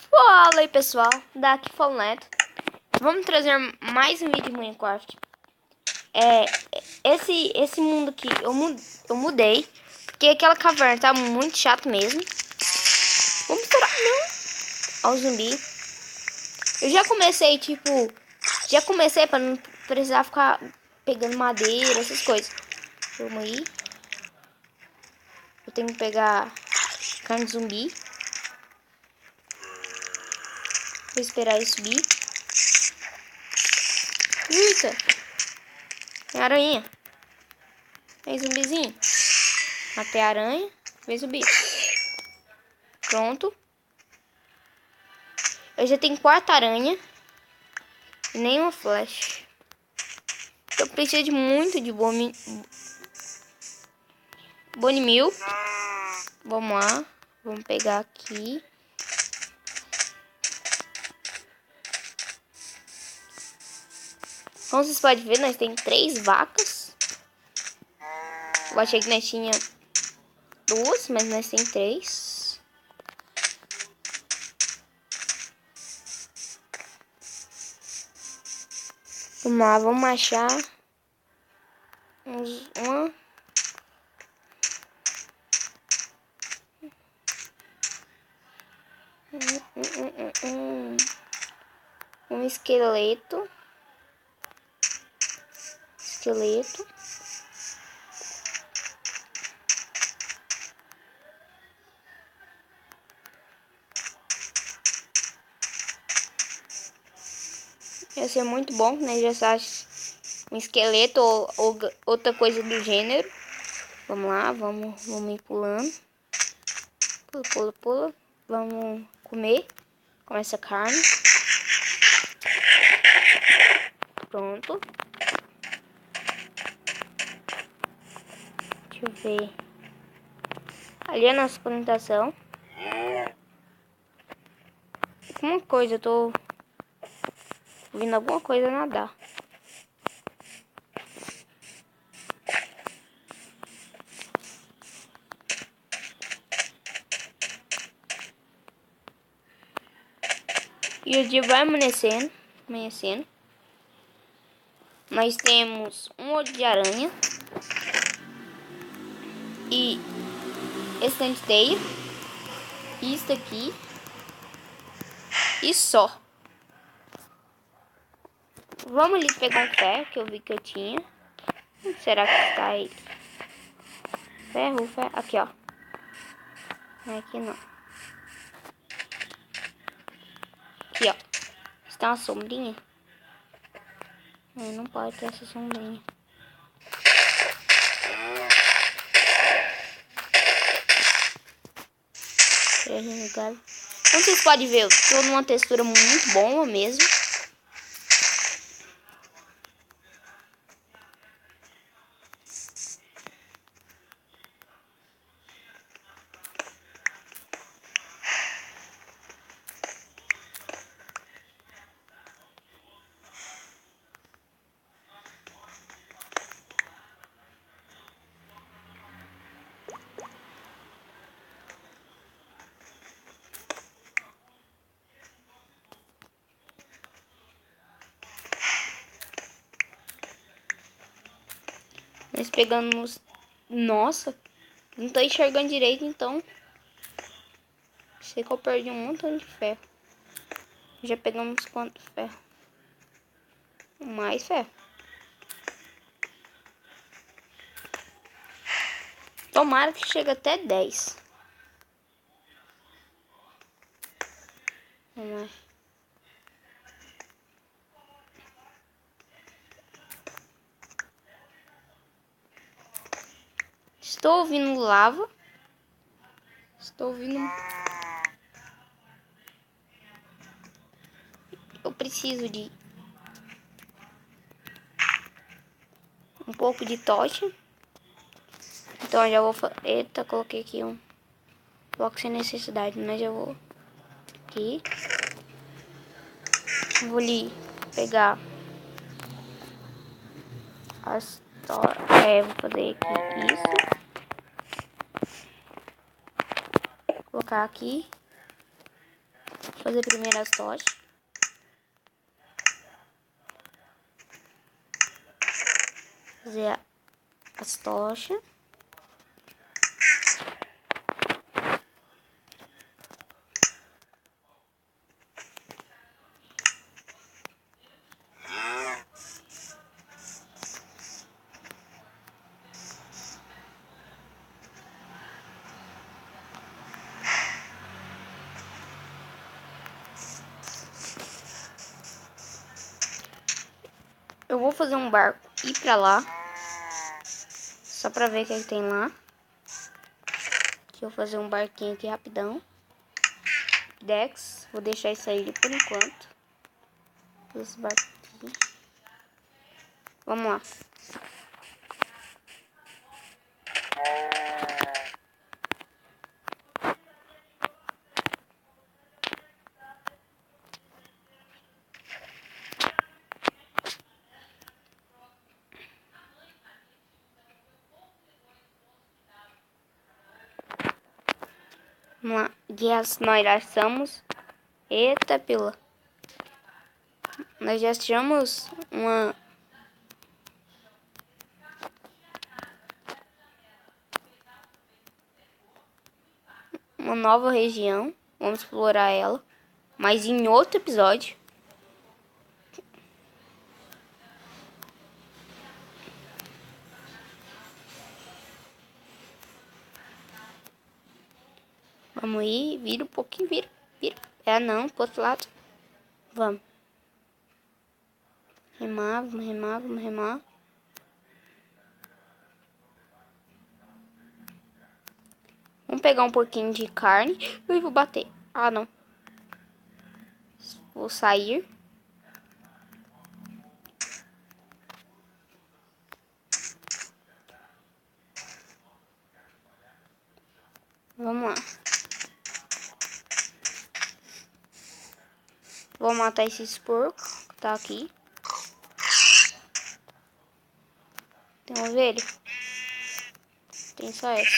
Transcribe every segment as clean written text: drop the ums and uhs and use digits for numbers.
Fala aí pessoal, daqui foi o Neto. Vamos trazer mais um vídeo de Minecraft. Esse mundo aqui eu mudei, porque aquela caverna tá muito chato mesmo. Vamos estourar não. Ó o zumbi. Eu já comecei pra não precisar ficar pegando madeira, essas coisas. Vamos aí. Eu tenho que pegar carne de zumbi. Vou esperar ele subir. Eita! Tem aranha. Tem zumbizinho. Matei a aranha. Vem zumbi. Pronto. Eu já tenho 4 aranha. E nenhuma flecha. Eu preciso de muito de bone mil. Vamos lá. Vamos pegar aqui. Como vocês podem ver, nós temos 3 vacas. Eu achei que nós tinha 2, mas nós temos 3. Vamos lá, vamos achar um esqueleto. Ia ser muito bom, né? Já acha um esqueleto ou outra coisa do gênero. Vamos lá, vamos ir pulando. Pula. Vamos comer com essa carne. Pronto. Deixa eu ver. Ali é a nossa plantação. Uma coisa, eu tô ouvindo alguma coisa nadar. E o dia vai amanhecendo. Nós temos um olho de aranha. E esse tanto de teia. Isso aqui. E só. Vamos ali pegar um ferro que eu vi que eu tinha. Onde será que está ele? Ferro. Aqui, ó. Não é aqui não. Aqui, ó. Está uma sombrinha. Não pode ter essa sombrinha. Como vocês podem ver, eu tô numa textura muito boa mesmo. Nós pegamos... Nossa, não tô enxergando direito, então... Sei que eu perdi um montão de ferro. Já pegamos quanto ferro? Mais ferro. Tomara que chegue até 10. Vamos lá. Estou ouvindo lava. Estou ouvindo... Eu preciso de... um pouco de tocha. Então eu já vou... Eita, coloquei aqui um bloco sem necessidade, mas eu vou... Aqui. Vou ali pegar... as... vou fazer aqui isso. Colocar aqui. fazer primeiro as tochas. Fazer as tochas. Eu vou fazer um barco e ir pra lá. Só pra ver o que tem lá. Aqui eu vou fazer um barquinho aqui rapidão. Dex. Vou deixar isso aí por enquanto. Esse barco aqui. Vamos lá. Vamos lá. Yes, nós já estamos. Eita, pila. Nós já achamos uma nova região. Vamos explorar ela. Mas em outro episódio. Vamos ir. Vira um pouquinho. Vira. É, não. Pro outro lado. Vamos. Remar, vamos remar, vamos remar. Vamos pegar um pouquinho de carne. E vou bater. Ah, não. Vou sair. Vamos lá. Vou matar esses porcos que tá aqui. Tem ovelha? Tem só essa.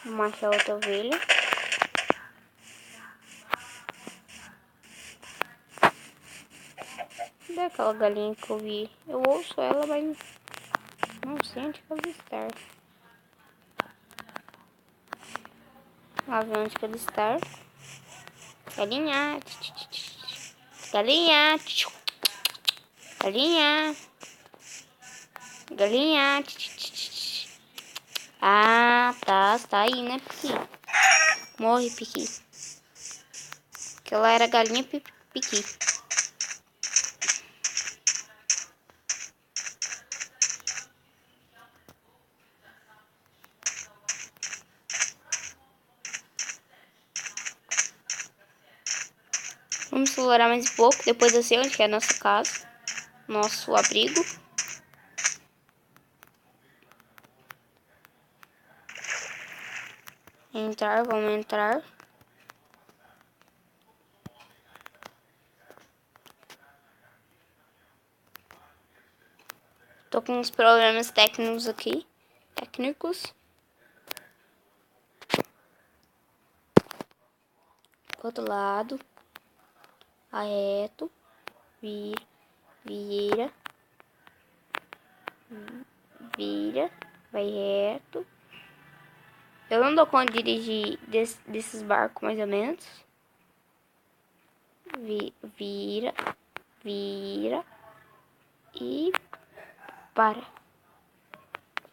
Vou matar outra ovelha. Cadê aquela galinha que eu vi? Eu ouço ela, mas não sei onde que ela está. Lá ver onde que ela está. Galinha. Galinha. Galinha. Galinha. Ah, tá. Tá aí, né, Piqui? Morre, Piqui. Aquela era galinha Piqui. Vamos explorar mais um pouco. Depois eu sei onde que é a nossa casa. Nosso abrigo. Entrar, vamos entrar. Tô com uns problemas técnicos aqui. Outro lado. Reto. Vira. Vai reto. Eu não dou conta de dirigir desses barcos, mais ou menos. Vira. E para.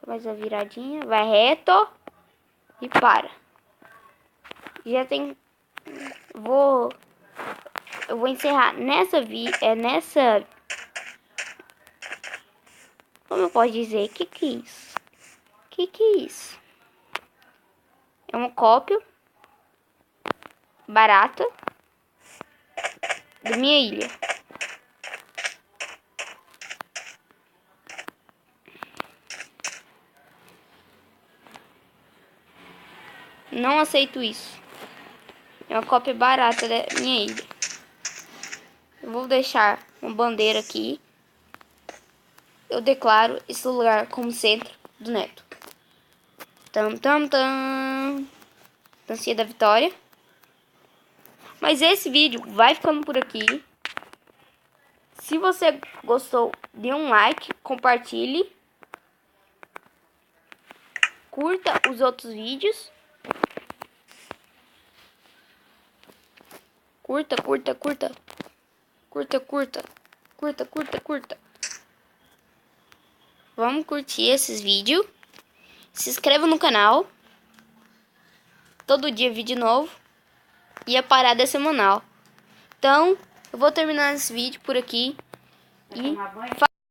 Faz a viradinha. Vai reto. E para. Já tem... Eu vou encerrar nessa... Como eu posso dizer? Que é isso? Que é isso? É uma cópia barata da minha ilha. Não aceito isso. É uma cópia barata da minha ilha. Eu vou deixar uma bandeira aqui. eu declaro esse lugar como centro do Neto. Tam, tam, tam. Dancinha da vitória. Mas esse vídeo vai ficando por aqui. Se você gostou, dê um like, compartilhe. Curta os outros vídeos. Curta. Vamos curtir esses vídeos. Se inscreva no canal. Todo dia vídeo novo. E a parada é semanal. Então, eu vou terminar esse vídeo por aqui. E